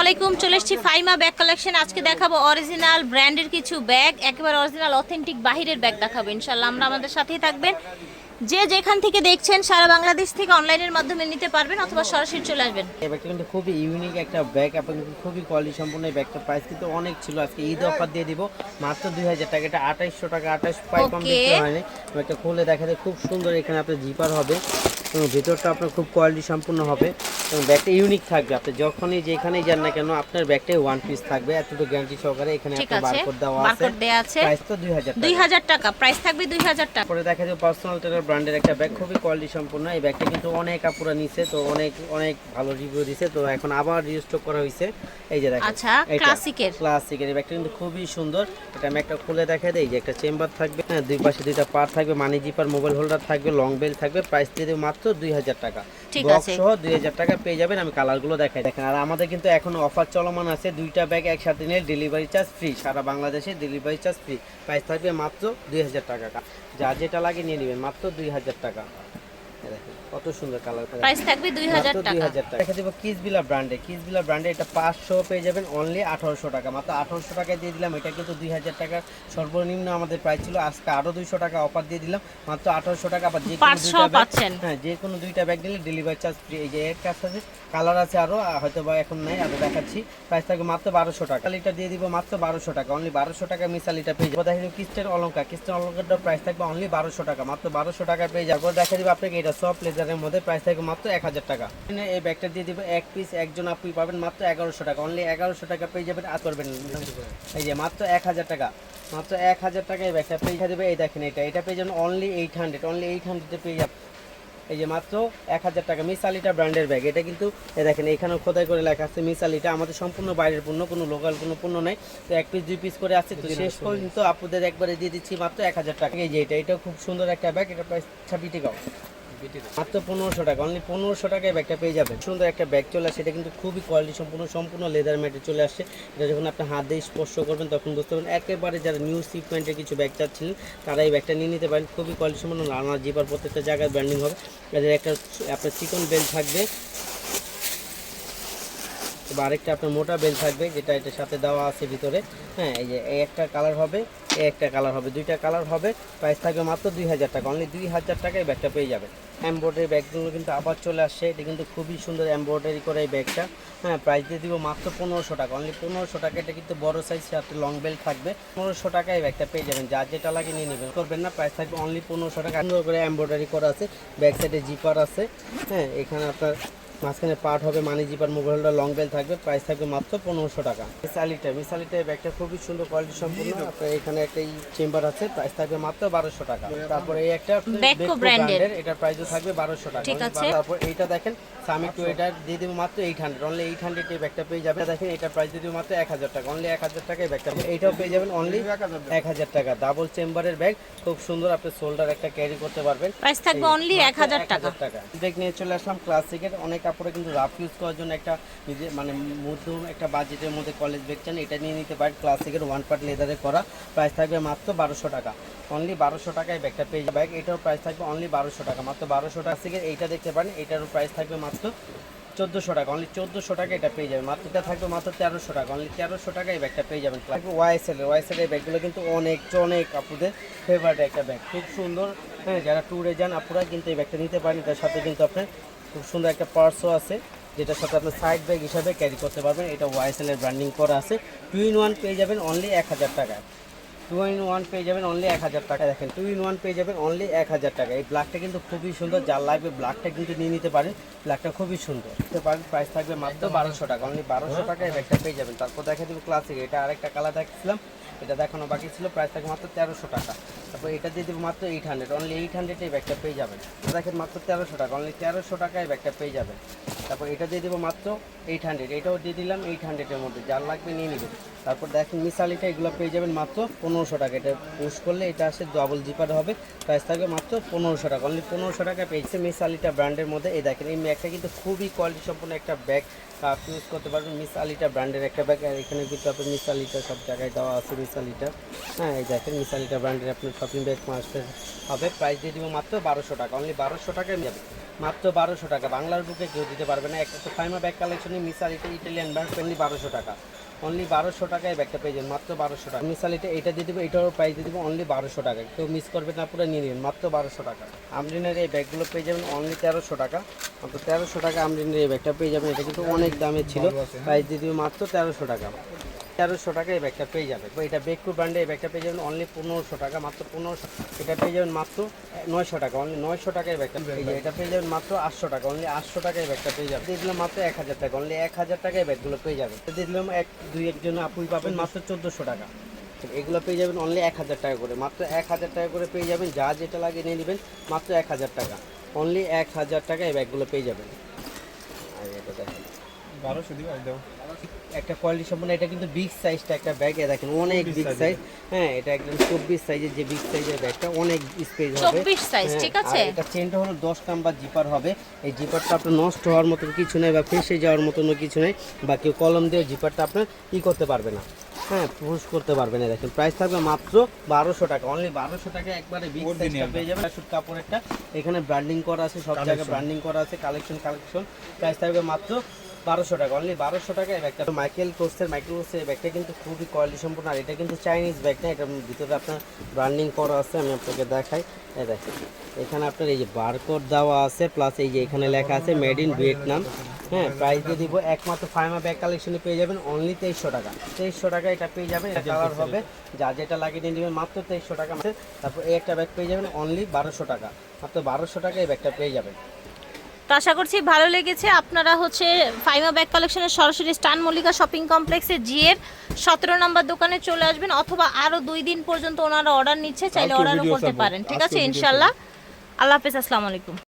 আলাইকুম, চলে এসেছি ফাইমা ব্যাগ কালেকশন। আজকে দেখাবো অরিজিনাল ব্র্যান্ডের কিছু ব্যাগ, একেবারে অরিজিনাল অথেন্টিক বাহিরের ব্যাগ দেখাবো ইনশাল্লাহ। আমরা আমাদের সাথেই থাকবেন। যে যেখান থেকে দেখছেন সারা বাংলাদেশ থেকে অনলাইনের মাধ্যমে নিতে পারবেন অথবা সরাসরি চলে আসবেন। এই ব্যাগটা কিন্তু খুবই ইউনিক একটা ব্যাগ, আপনাদের খুবই কোয়ালিটি সম্পন্ন। এই ব্যাগটার প্রাইস কিন্তু অনেক ছিল, আজকে ঈদ অফার দিয়ে দিব মাত্র 2000 টাকা। এটা 2800 টাকা, 28 পাই কম বিক্রি হয়নি। ব্যাগটা খুলে দেখাতে খুব সুন্দর, এখানে আপনার জিপার হবে এবং ভিতরটা আপনার খুব কোয়ালিটি সম্পূর্ণ হবে এবং ব্যাগটা ইউনিক থাকবে। আপনি যখনই যেখানেই যান না কেন আপনার ব্যাগটাই ওয়ান পিস থাকবে, এতটুকু গ্যারান্টি সহকারে। এখানে আপনার বারকোড দেওয়া আছে, প্রাইস তো 2000 টাকা, প্রাইস থাকবে 2000 টাকা। পরে দেখা যায় পার্সোনাল ট্রেনার ব্র্যান্ডের একটা ব্যাগ, খুবই কোয়ালিটি সম্পূর্ণ। এই ব্যাগটা কিন্তু অনেক আপুরা নিছে, তো অনেক অনেক ভালো রিভিউ দিছে, তো এখন আবার রিস্টক করা হয়েছে। এই যে দেখেন, আচ্ছা, ক্লাসিকের এই ব্যাগটা কিন্তু খুবই সুন্দর। এটা আমি একটা খুলে দেখাই দেই। যে একটা চেম্বার থাকবে, হ্যাঁ, দুই পাশে দুইটা পার থাকবে, মানি জিপার, মোবাইল হোল্ডার থাকবে, লং বেল থাকবে। প্রাইস দিয়ে দেব মাত্র 2000 টাকা। বক্স সহ 2000 টাকা পেয়ে যাবেন। আমি কালারগুলো দেখাই দেখেন। আর আমাদের কিন্তু এখন অফার চলমান আছে, দুইটা ব্যাগ একসাথে নিলে ডেলিভারি চার্জ ফ্রি, সারা বাংলাদেশে ডেলিভারি চার্জ ফ্রি। প্রাইস থাকবে মাত্র 2000 টাকা। যা যেটা লাগে নিয়ে নেবেন মাত্র 2000 টাকা। দেখেন কত সুন্দর কালার, প্রাইস থাকবে 2000 টাকা। দেখা দেব কিসবিলা ব্র্যান্ডে এটা 500 পেয়ে যাবেন অনলি 1800 টাকা। মাত্র 1800 টাকায় দিয়ে দিলাম। এটা কিন্তু 2000 টাকা সর্বনিম্ন আমাদের প্রাইস ছিল, আজকে আরো 200 টাকা অফার দিয়ে দিলাম মাত্র 1800 টাকা। আবার যে কোনো দুইটা ব্যাগ, হ্যাঁ, যে কোনো দুইটা ব্যাগ নিলে ডেলিভারি চার্জ ফ্রি। এই যে এর কাছে কালার আছে আরো, হয়তো বা এখন নাই, আরো দেখাচ্ছি। প্রাইস থাকবে মাত্র 1200 টাকা। এটা দিয়ে দিব মাত্র 1200 টাকা, অনলি 1200 টাকা মিসালিটা পেয়ে যাবো। দেখা যাবে কিস্টের অলঙ্কারটার প্রাইস থাকবে অনলি 1200 টাকা, মাত্র 1200 টাকা পেয়ে যাবো। দেখা যাবে আপনাকে এটা সফট লেদারের মধ্যে, প্রাইস থাকবে মাত্র 1000 টাকা। এই ব্যাগটা দিয়ে দিব এক পিস, একজন আপনি পাবেন মাত্র 1100 টাকা, অনলি 1100 টাকা পেয়ে যাবেন। আর করবেন এই যে মাত্র 1000 টাকা, মাত্র 1000 টাকায় ব্যাগটা পেয়ে যাবে। এই দেখেন এটা পেয়ে যাবেন অনলি 800, অনলি 800 পেয়ে যাবেন। এই যে মাত্র 1000 টাকা মিসালিটা ব্র্যান্ডের ব্যাগ। এটা কিন্তু দেখেন এখানেও খোদাই করে লেখা আছে মিসালিটা, আমাদের সম্পূর্ণ বাইরের পণ্য, কোনো লোকাল কোনো পণ্য নেই। তো এক পিস দুই পিস করে আসছে, তো শেষ পর্যন্ত আপনাদের একবারে দিয়ে দিচ্ছি মাত্র 1000 টাকা। এই যে এটাও খুব সুন্দর একটা ব্যাগ, এটা প্রাইস 26 টাকা, মাত্র 1500 টাকা, অনলি 1500 টাকায় ব্যাগটা পেয়ে যাবেন। সুন্দর একটা ব্যাগ চলে আসছে, এটা কিন্তু খুবই কোয়ালিটি সম্পূর্ণ লেদার ম্যাটে চলে আসছে। এটা যখন আপনি হাত দিয়ে স্পর্শ করবেন তখন বুঝতে পারবেন। একেবারে যারা নিউ সিপমেন্টের কিছু ব্যাগ চাচ্ছিলেন তারা এই ব্যাগটা নিয়ে নিতে পারেন। খুবই কোয়ালিটি সম্পূর্ণ, লার্নার জিপার প্রত্যেকটা জায়গায় ব্র্যান্ডিং হবে। এদের একটা আপনার চিকন বেল থাকবে, আরেকটা আপনার মোটা বেল থাকবে, যেটা এটার সাথে দেওয়া আছে ভিতরে। হ্যাঁ, এই যে এই একটা কালার হবে, একটা কালার হবে, দুইটা কালার হবে। প্রাইস থাকবে মাত্র 2000 টাকা, অনলি 2000 টাকায় ব্যাগটা পেয়ে যাবেন। এমব্রয়ডারি ব্যাগগুলো কিন্তু আবার চলে আসছে, এটা কিন্তু খুবই সুন্দর এমব্রয়ডারি করে এই ব্যাগটা। হ্যাঁ, প্রাইস দিয়ে দিব মাত্র 1500 টাকা, অনলি 1500 টাকা। এটা কিন্তু বড় সাইজ, সাথে লং বেল থাকবে। 1500 টাকায় ব্যাগটা পেয়ে যাবেন, যার যেটা লাগে নিয়ে নেবেন, করবেন না। প্রাইস থাকবে অনলি 1500 টাকা। সুন্দর করে এমব্রয়ডারি করা আছে, ব্যাক সাইডে জিপার আছে। হ্যাঁ, এখানে আপনার মাঝখানে পার্ট হবে, money zipper, mobile holder, long belt থাকবে। প্রাইস থাকবে মাত্র 1500 টাকা। মিসালিটা ব্যাগটা খুবই সুন্দর কোয়ালিটি সম্পূর্ণ। আপনার এখানে একটা চেম্বার আছে, প্রাইস থাকবে মাত্র 1200 টাকা। তারপরে এই একটা বেকো ব্র্যান্ডের, এটার প্রাইসও থাকবে 1200 টাকা। তারপর এইটা দেখেন সামিট টু, এটা দিয়ে দেবো মাত্র 800, অনলি 800 এই ব্যাগটা পেয়ে যাবেন। দেখেন এটার প্রাইস দিয়ে দেবো মাত্র 1000 টাকা, অনলি 1000 টাকায় ব্যাগটা। এইটাও পেয়ে যাবেন অনলি 1000 টাকা। ডাবল চেম্বারের ব্যাগ, খুব সুন্দর, আপনি শোল্ডার একটা ক্যারি করতে পারবেন। প্রাইস থাকবে অনলি 1000 টাকা। ব্যাগ নিয়ে চলে আসলাম ক্লাসিকের। অনেক কাপড়ে কিন্তু রাফ ইউজ করার জন্য একটা মানে মধ্যম একটা বাজেটের মধ্যে কলেজ ব্যাগ চান, এটা নিয়ে নিতে পারেন। ক্লাসিকের ওয়ান পার্ট লেদারে করা, প্রাইস থাকবে মাত্র 1200 টাকা, অনলি 1200 টাকায় ব্যাগটা পেয়ে যাবে। ব্যাগ এটার প্রাইস থাকবে অনলি 1200 টাকা, মাত্র 1200 টাকা থেকে। এইটা দেখতে পারেন, এটারও প্রাইস থাকবে মাত্র 1400 টাকা, অনলি 1400 টাকা এটা পেয়ে যাবেন। মাত্র এটা থাকবে মাত্র 1300 টাকা, অনলি 1300 টাকা এই ব্যাগটা পেয়ে যাবেন। ওয়াইএসএল এই ব্যাগগুলো কিন্তু অনেক আপুদের ফেভারিট একটা ব্যাগ, খুব সুন্দর। হ্যাঁ, যারা ট্যুরে যান আপুরা কিন্তু এই ব্যাগটা নিতে পারেন। এটার সাথে কিন্তু আপনার খুব সুন্দর একটা পার্সও আছে, যেটার সাথে আপনার সাইড ব্যাগ হিসাবে ক্যারি করতে পারবেন। এটা ওয়াইএসএল এর ব্র্যান্ডিং করা আছে। 2-in-1 পেয়ে যাবেন অনলি 1000 টাকায়। 2-in-1 পেয়ে যাবেন অনলি 1000 টাকা। দেখেন 2-in-1 পেয়ে যাবেন অনলি 1000 টাকা। এই ব্ল্যাকটা কিন্তু খুবই সুন্দর, যার লাগবে ব্ল্যাকটা কিন্তু নিয়ে নিতে পারেন। ব্ল্যাকটা খুবই সুন্দর নিতে পারেন। প্রাইস থাকবে মাত্র 1200 টাকা, অনলি 1200 টাকায় ব্যাগটা পেয়ে যাবেন। তারপর দেখা দেবো ক্লাসিক, এটা আরেকটা কালার দেখছিলাম, এটা দেখানো বাকি ছিল। প্রাইস থাকবে মাত্র 1300 টাকা। তারপর এটা দিয়ে দেবো মাত্র 800, অনলি 800 এই ব্যাগটা পেয়ে যাবেন। দেখেন মাত্র 1300 টাকা, অনলি 1300 টাকায় ব্যাগটা পেয়ে যাবেন। তারপর এটা দিয়ে দেবো মাত্র 800, এটাও দিয়ে দিলাম 800-এর মধ্যে, যার লাগবে নিয়ে নেবেন। তারপর দেখেন মিসালিটা, এগুলো পেয়ে যাবেন মাত্র 1500 টাকা। এটা পুশ করলে এটা আসে ডাবল জিপার হবে, প্রাইস থাকবে মাত্র 1500 টাকা, অনলি 1500 টাকা পেয়েছে মিসালিটা ব্র্যান্ডের মধ্যে। এই দেখেন এই ব্যাগটা কিন্তু খুবই কোয়ালিটি সম্পন্ন একটা ব্যাগ, আপনি ইউজ করতে পারবেন। মিসালিটা ব্র্যান্ডের একটা ব্যাগ, আর এখানে কিন্তু আপনার মিসালিটা সব জায়গায় দেওয়া আছে মিসালিটা। হ্যাঁ, এই দেখেন মিসালিটা ব্র্যান্ডের আপনার শপিং ব্যাগ মাস্টার হবে। প্রাইস দিয়ে দিব মাত্র 1200 টাকা, অনলি 1200 টাকায় যাবে। মাত্র 1200 টাকা। বাংলার বুকে কেউ দিতে পারবে না। একটা তো ফাইমা ব্যাগ কালেকশনে মিসাল এটা ইটালিয়ান ব্র্যান্ড অনলি 1200 টাকা। অনলি 1200 টাকায় ব্যাগটা পেয়ে যাবেন, মাত্র 1200 টাকা। মিসাল এটা দিয়ে দেবো, এটারও প্রাইস দিয়ে দেবো অনলি 1200 টাকা। কেউ মিস করবে না, পুরো নিয়ে নেবেন মাত্র 1200 টাকা। আমরিনের এই ব্যাগগুলো পেয়ে যাবেন অনলি 1300 টাকা। মাত্র 1300 টাকা আমরিনের এই ব্যাগটা পেয়ে যাবেন। এটা কিন্তু অনেক দামে ছিল, প্রাইস দিয়ে দেবো মাত্র 1300 টাকা। 1300 টাকা এই ব্যাগটা পেয়ে যাবে। এটা বেকু ব্র্যান্ডে এই ব্যাগটা পেয়ে যাবেন অনলি 1500 টাকা, মাত্র 1500। এটা পেয়ে যাবেন মাত্র 900 টাকা, অনলি 900 টাকা এই ব্যাগটা পেয়ে যাবে। এটা পেয়ে যাবেন মাত্র 800 টাকা, অনলি 800 টাকা এই ব্যাগটা পেয়ে যাবে। দিয়ে দিলাম মাত্র 1000 টাকা, অনলি 1000 টাকা এই ব্যাগগুলো পেয়ে যাবে। দিয়ে দিলাম একজন আপুই পাবেন মাত্র 1400 টাকা। এগুলো পেয়ে যাবেন অনলি 1000 টাকা করে, মাত্র 1000 টাকা করে পেয়ে যাবেন। যা যেটা লাগে নিয়ে নেবেন, মাত্র 1000 টাকা, অনলি 1000 টাকা এই ব্যাগগুলো পেয়ে যাবেন। আর এটা দেখেন 1200 দিও দাও। একটা কোয়ালিটি সম্পূর্ণ, এটা কিন্তু বিগ সাইজটা একটা ব্যাগ, দেখেন অনেক বিগ সাইজ। হ্যাঁ, এটা একদম 24 সাইজের, যে বিগ সাইজের ব্যাগটা অনেক স্পেস হবে। 24 সাইজ, ঠিক আছে। এটা চেনটা হলো 10 নাম্বার জিপার হবে। এই জিপারটা আপনার নষ্ট হওয়ার মতন কিছু নেই বা ফেসে যাওয়ার মতন কিছু নেই, বা কেউ কলম দিয়ে জিপারটা আপনার করতে পারবে না। হ্যাঁ, পুশ করতে পারবে না। দেখেন প্রাইস থাকবে মাত্র 1200 টাকা, অনলি 1200 টাকা একবারে বিগ সাইজটা পেয়ে যাবেন। সুট কাপড়েরটা এখানে ব্র্যান্ডিং করা আছে, সব জায়গায় ব্র্যান্ডিং করা আছে, কালেকশন। প্রাইস থাকবে মাত্র 1200 টাকা, অনলি 1200 টাকা এই ব্যাগটা। মাইকেল কোর্সের এই ব্যাগটা কিন্তু খুবই কোয়ালিটি সম্পূর্ণ। আর এটা কিন্তু চাইনিজ ব্যাগ না, এটার ভিতরে আপনার ব্র্যান্ডিং করা আছে। আমি আপনাকে দেখাই, এই দেখেন এখানে আপনার এই যে বারকোড দেওয়া আছে, প্লাস এই যে এখানে লেখা আছে মেড ইন ভিয়েতনাম। হ্যাঁ, প্রাইস দিয়ে দিব একমাত্র ফাইমা ব্যাগ কালেকশনে পেয়ে যাবেন অনলি 2300 টাকা। 2300 টাকা এটা পেয়ে যাবেন। এটা কালার হবে, যা যেটা লাগিয়ে নিয়ে নেবেন মাত্র 2300 টাকা। তারপর এই একটা ব্যাগ পেয়ে যাবেন অনলি 1200 টাকা, মাত্র 1200 টাকা এই ব্যাগটা পেয়ে যাবেন। তো আশা করছি ভালো লেগেছে। আপনারা হচ্ছে ফাইমা ব্যাগ কালেকশনের সরাসরি স্টান মল্লিকা শপিং কমপ্লেক্সে জিএর 17 নম্বর দোকানে চলে আসবেন, অথবা আরো 2 দিন পর্যন্ত ওনারা অর্ডার নিচ্ছে, চাইলে অর্ডারও করতে পারেন। ঠিক আছে, ইনশাআল্লাহ। আল্লাহ হাফেজ, আসসালামু আলাইকুম।